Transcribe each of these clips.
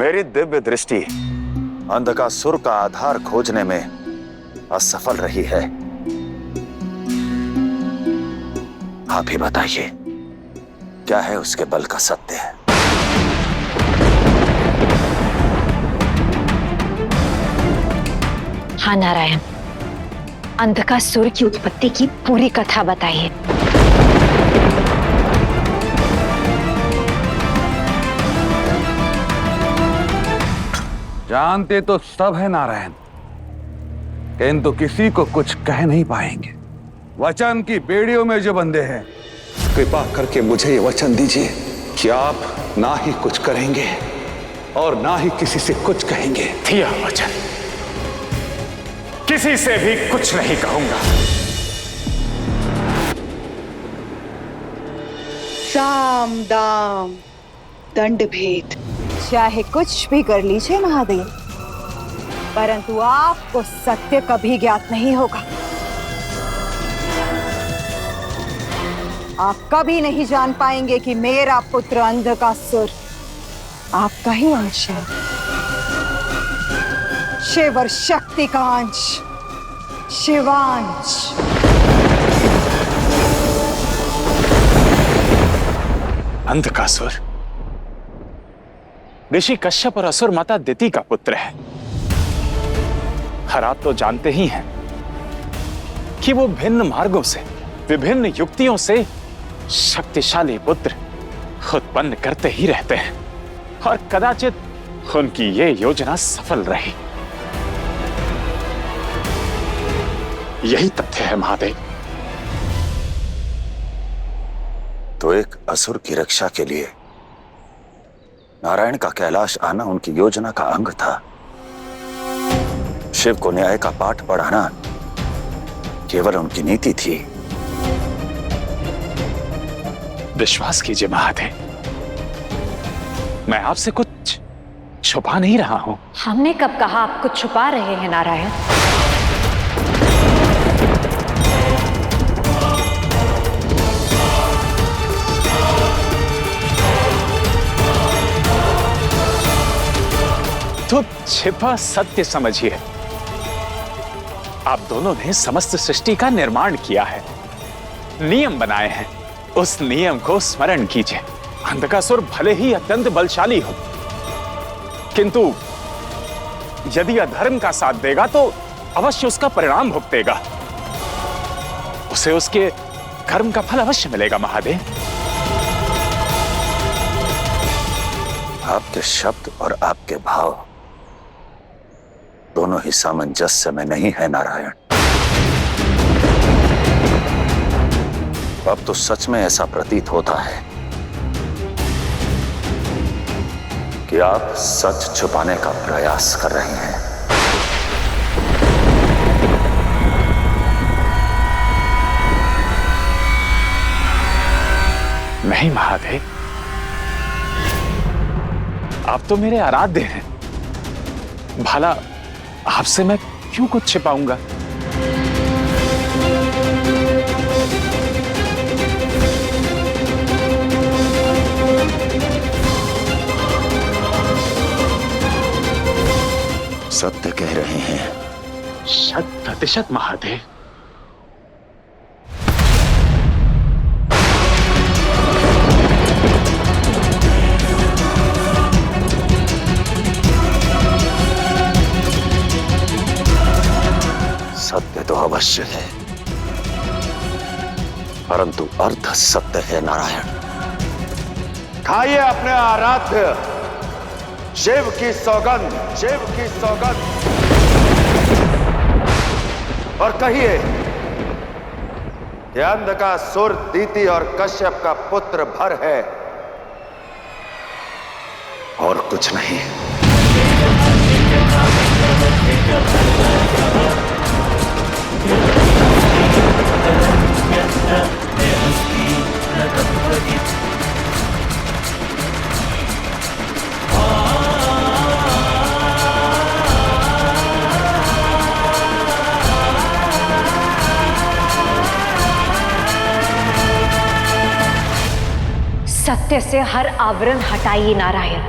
मेरी दिव्य दृष्टि अंधकासुर का आधार खोजने में असफल रही है। आप ही बताइए, क्या है उसके बल का सत्य? हाँ नारायण, अंधकासुर की उत्पत्ति की पूरी कथा बताइए। जानते तो सब है नारायण, किंतु किसी को कुछ कह नहीं पाएंगे। वचन की बेड़ियों में जो बंधे हैं, कृपा करके मुझे ये वचन दीजिए कि आप ना ही कुछ करेंगे और ना ही किसी से कुछ कहेंगे। दिया वचन, किसी से भी कुछ नहीं कहूंगा। साम दाम दंड भेद, चाहे कुछ भी कर लीजिए महादेव, परंतु आपको सत्य कभी ज्ञात नहीं होगा। आप कभी नहीं जान पाएंगे कि मेरा पुत्र अंधकासुर आपका ही अंश है, शिव और शक्ति का अंश, शिवांश। अंधकासुर ऋषि कश्यप और असुर माता दिति का पुत्र है। और आप तो जानते ही हैं कि वो भिन्न मार्गों से, विभिन्न युक्तियों से शक्तिशाली पुत्र उत्पन्न करते ही रहते हैं, और कदाचित उनकी ये योजना सफल रही। यही तथ्य है महादेव। तो एक असुर की रक्षा के लिए नारायण का कैलाश आना उनकी योजना का अंग था। शिव को न्याय का पाठ पढ़ाना केवल उनकी नीति थी। विश्वास कीजिए महादेव, मैं आपसे कुछ छुपा नहीं रहा हूं। हमने कब कहा आप कुछ छुपा रहे हैं नारायण? तो छिपा सत्य समझिए। आप दोनों ने समस्त सृष्टि का निर्माण किया है, नियम बनाए हैं। उस नियम को स्मरण कीजिए। अंधकासुर भले ही अत्यंत बलशाली हो, किंतु यदि अधर्म का साथ देगा तो अवश्य उसका परिणाम भुगतेगा। उसे उसके कर्म का फल अवश्य मिलेगा महादेव। आपके शब्द और आपके भाव दोनों ही सामंजस्य में नहीं है नारायण। अब तो सच में ऐसा प्रतीत होता है कि आप सच छुपाने का प्रयास कर रहे हैं। नहीं महादेव, आप तो मेरे आराध्य हैं। भला आपसे मैं क्यों कुछ छिपाऊंगा? सत्य कह रहे हैं। 100% महादेव। सत्य तो अवश्य है, परंतु अर्ध सत्य है नारायण। खाइए अपने आराध्य शिव की सौगंध, शिव की सौगंध, और कहिए कि अंधकासुर दिति और कश्यप का पुत्र भर है, और कुछ नहीं। सत्य से हर आवरण हटाइए नारायण।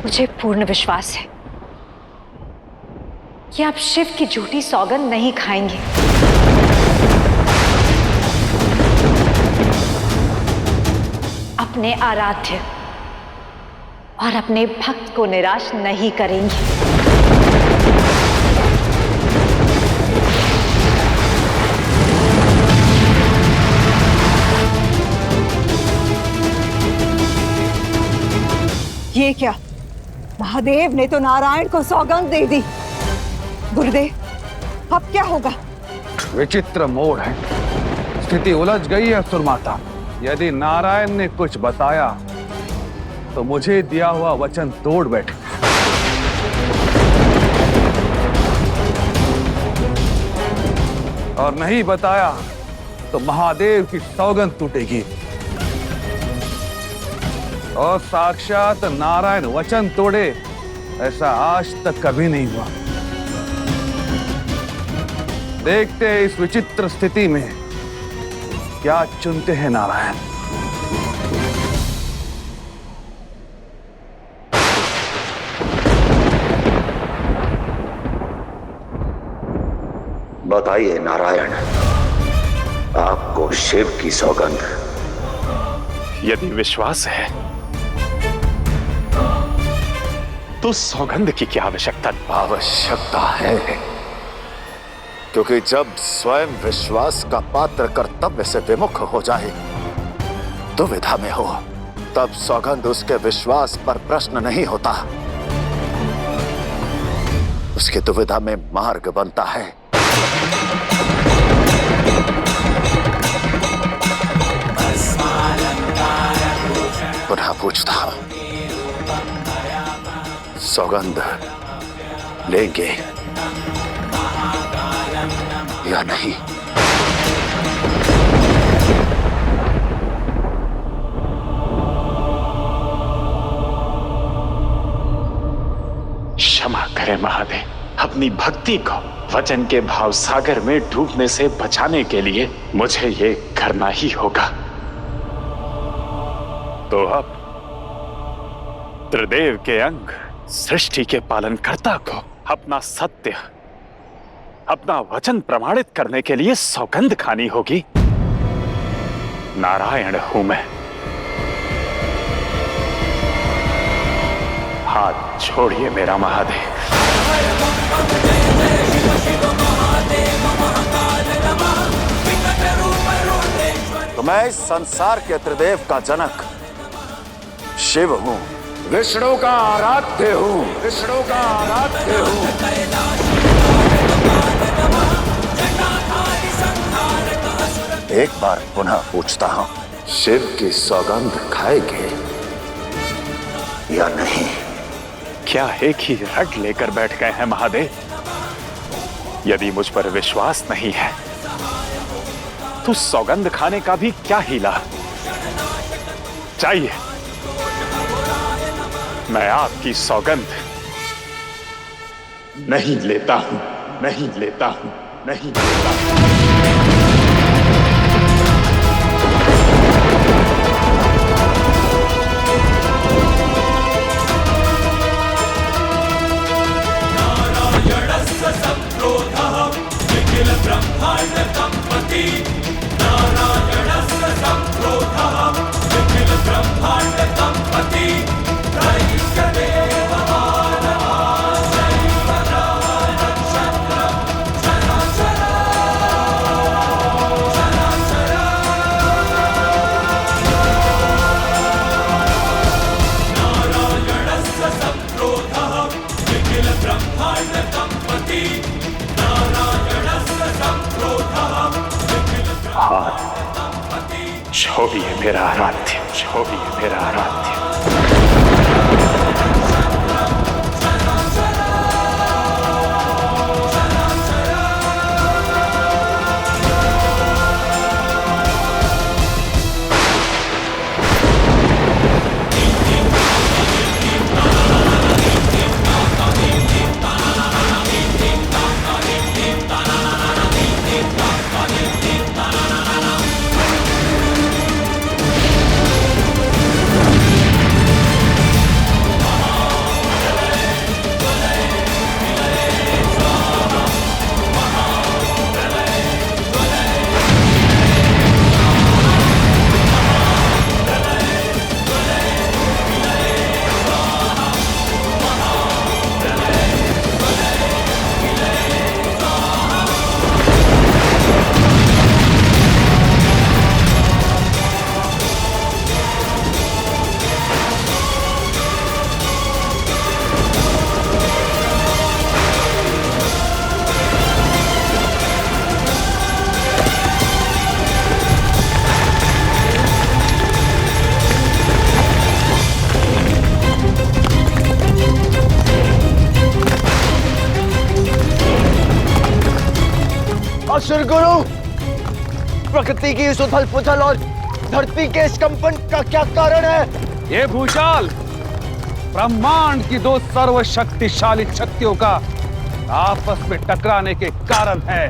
मुझे पूर्ण विश्वास है कि आप शिव की झूठी सौगंध नहीं खाएंगे। अपने आराध्य और अपने भक्त को निराश नहीं करेंगे। ये क्या? महादेव ने तो नारायण को सौगंध दे दी। गुरुदेव, अब क्या होगा? विचित्र मोड़ है, स्थिति उलझ गई है सुरमाता। यदि नारायण ने कुछ बताया तो मुझे दिया हुआ वचन तोड़ बैठे, और नहीं बताया तो महादेव की सौगंध टूटेगी। और साक्षात नारायण वचन तोड़े, ऐसा आज तक कभी नहीं हुआ। देखते हैं इस विचित्र स्थिति में क्या चुनते हैं नारायण। बताइए नारायण, आपको शिव की सौगंध यदि विश्वास है तो सौगंध की क्या आवश्यकता है, क्योंकि जब स्वयं विश्वास का पात्र कर्तव्य से विमुख हो जाए, दुविधा में हो, तब सौगंध उसके विश्वास पर प्रश्न नहीं होता, उसकी दुविधा में मार्ग बनता है। पुनः पूछता हूं, सौगंध लेंगे या नहीं? क्षमा करें महादेव, अपनी भक्ति को वचन के भाव सागर में डूबने से बचाने के लिए मुझे ये करना ही होगा। तो अब त्रिदेव के अंग सृष्टि के पालनकर्ता को अपना सत्य, अपना वचन प्रमाणित करने के लिए सौगंध खानी होगी। नारायण हूं मैं, हाथ छोड़िए मेरा महादेव। तो मैं इस संसार के त्रिदेव का जनक शिव हूं, विष्णु का आराध्य हूं, विष्णु का आराध्य हूं। एक बार पुनः पूछता हूं, शिव की सौगंध खाएंगे या नहीं? क्या एक ही रट लेकर बैठ गए हैं महादेव? यदि मुझ पर विश्वास नहीं है तो सौगंध खाने का भी क्या हीला? चाहिए मैं आपकी सौगंध नहीं लेता हूं, नहीं लेता हूं, नहीं लेता हूं। छोड़िए मेरा आराध्य, छोड़िए मेरा आराध्य। शिव गुरु, प्रकृति की इस उथल पुथल और धरती के इस कंपन का क्या कारण है? ये भूचाल ब्रह्मांड की दो सर्वशक्तिशाली शक्तियों का आपस में टकराने के कारण है।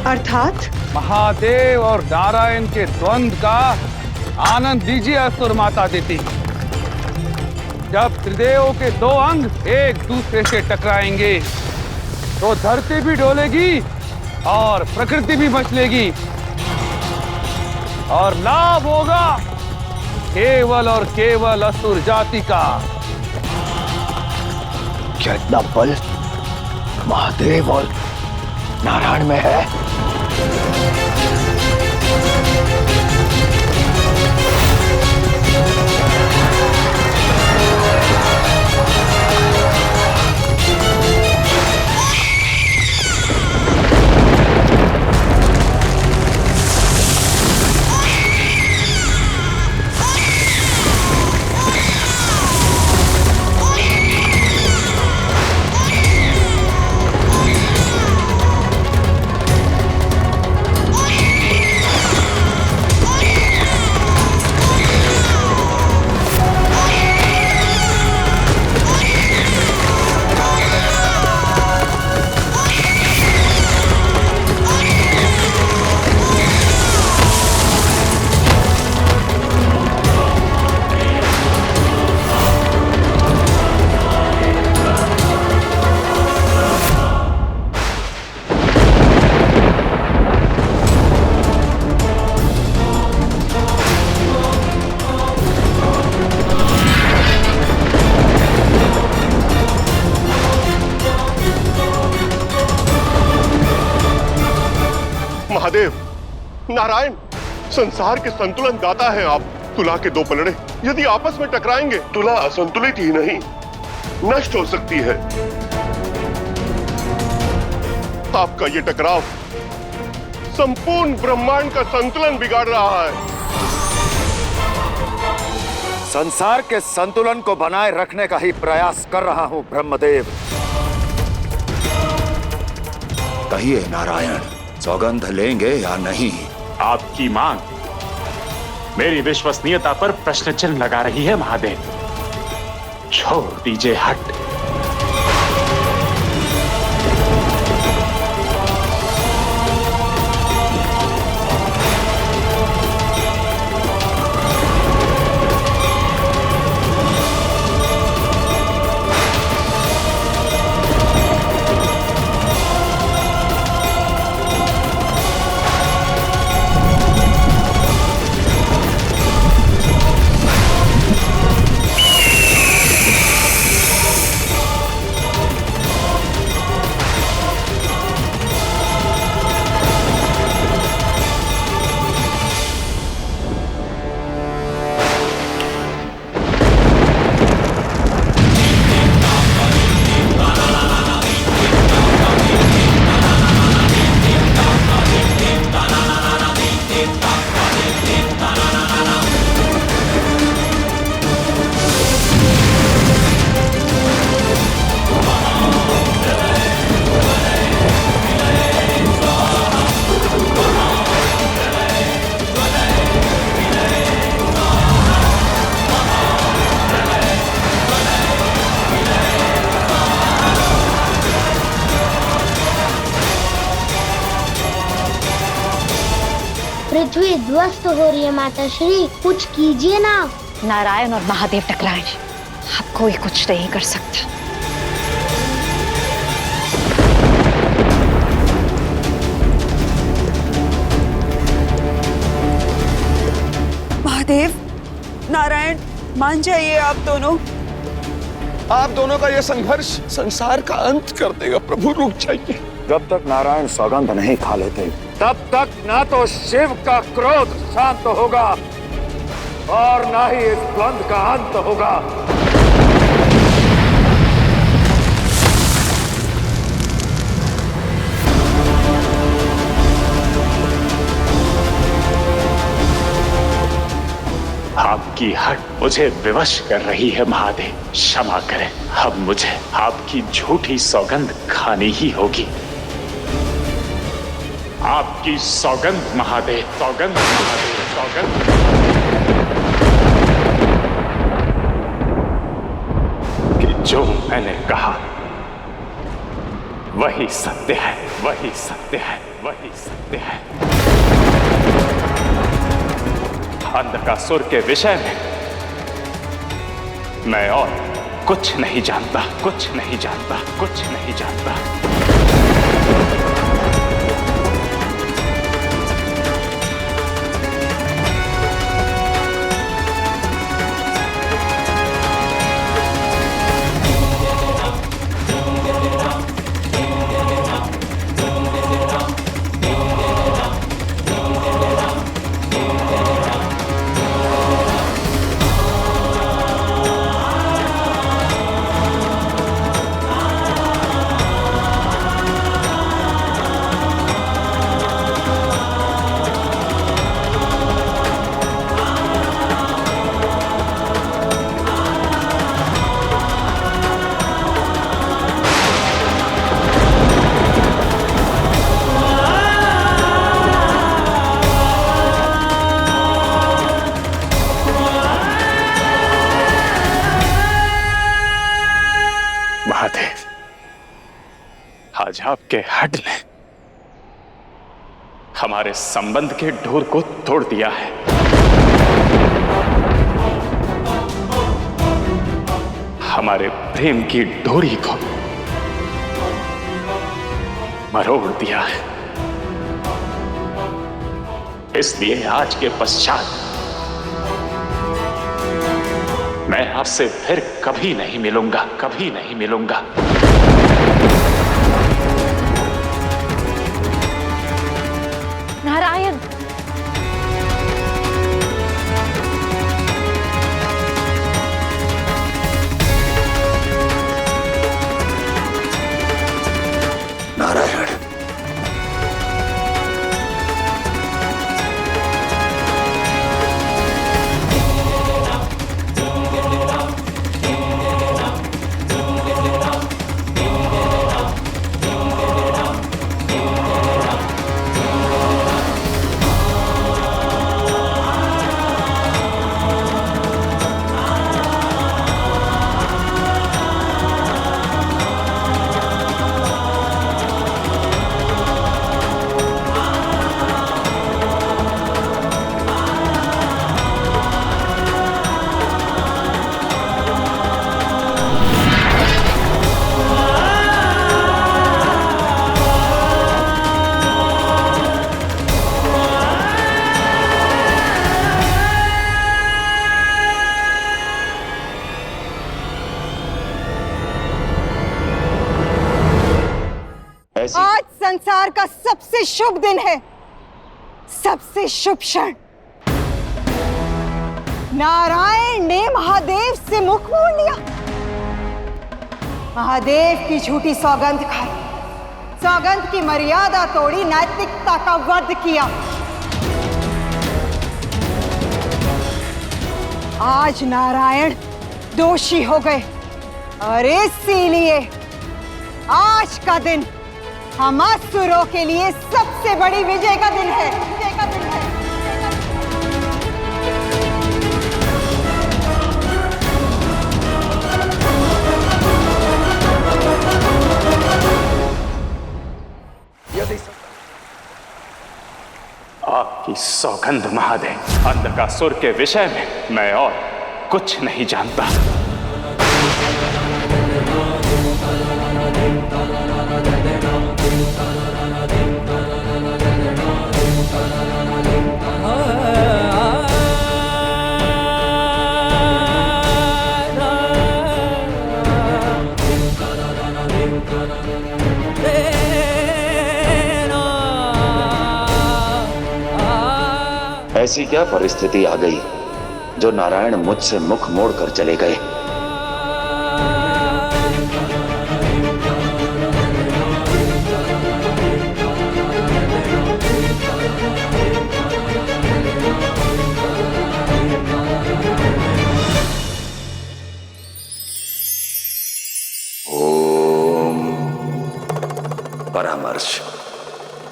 अर्थात महादेव और नारायण के द्वंद्व का आनंद लीजिए असुर माता देती। जब त्रिदेवों के दो अंग एक दूसरे से टकराएंगे तो धरती भी डोलेगी और प्रकृति भी मचलेगी और लाभ होगा केवल और केवल असुर जाति का। क्या इतना बल महादेव और नारायण में है? महादेव, नारायण, संसार के संतुलन दाता हैं आप। तुला के दो पलड़े यदि आपस में टकराएंगे, तुला असंतुलित ही नहीं नष्ट हो सकती है। आपका ये टकराव संपूर्ण ब्रह्मांड का संतुलन बिगाड़ रहा है। संसार के संतुलन को बनाए रखने का ही प्रयास कर रहा हूं ब्रह्मदेव। कहिए नारायण, सौगंध लेंगे या नहीं? आपकी मांग मेरी विश्वसनीयता पर प्रश्न चिन्ह लगा रही है महादेव। छोड़ दीजिए हट। पृथ्वी ध्वस्त हो रही है माता श्री, कुछ कीजिए ना। नारायण और महादेव टकराए, अब कोई कुछ नहीं कर सकता। महादेव, नारायण, मान जाइए आप दोनों। आप दोनों का यह संघर्ष संसार का अंत कर देगा। प्रभु रुक जाइए। जब तक नारायण सौगंध नहीं खा लेते तब तक ना तो शिव का क्रोध शांत होगा और ना ही इस द्वंद्व का अंत होगा। आपकी आपकी हट मुझे विवश कर रही है महादेव, क्षमा करें। अब मुझे आपकी झूठी सौगंध खानी ही होगी। आपकी सौगंध महादेव, सौगंध महादेव, सौगंध। कि जो मैंने कहा वही सत्य है, वही सत्य है, वही सत्य है। अंधकासुर के विषय में मैं और कुछ नहीं जानता, कुछ नहीं जानता, कुछ नहीं जानता। महादेव, आज आपके हट ने हमारे संबंध के डोर को तोड़ दिया है। हमारे प्रेम की डोरी को मरोड़ दिया है। इसलिए आज के पश्चात मैं आपसे फिर कभी नहीं मिलूंगा, कभी नहीं मिलूंगा। नारायण, नारायण, आज संसार का सबसे शुभ दिन है, सबसे शुभ क्षण। नारायण ने महादेव से मुख मोड़ लिया, महादेव की झूठी सौगंध खाई, सौगंध की मर्यादा तोड़ी, नैतिकता का वध किया। आज नारायण दोषी हो गए और इसीलिए आज का दिन हम असुरों के लिए सबसे बड़ी विजय का दिन है, विजय का दिन है। आपकी सौगंध महादेव, अंधकासुर के विषय में मैं और कुछ नहीं जानता। ऐसी क्या परिस्थिति आ गई जो नारायण मुझसे मुख मोड़कर चले गए?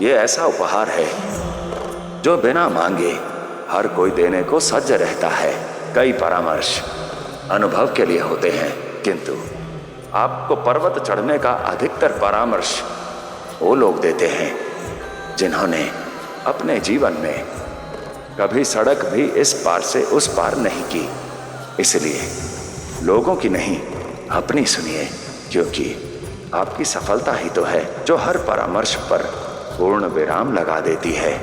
ये ऐसा उपहार है जो बिना मांगे हर कोई देने को सज्ज रहता है। कई परामर्श अनुभव के लिए होते हैं, किंतु आपको पर्वत चढ़ने का अधिकतर परामर्श वो लोग देते हैं जिन्होंने अपने जीवन में कभी सड़क भी इस पार से उस पार नहीं की। इसलिए लोगों की नहीं, अपनी सुनिए, क्योंकि आपकी सफलता ही तो है जो हर परामर्श पर पूर्ण विराम लगा देती है।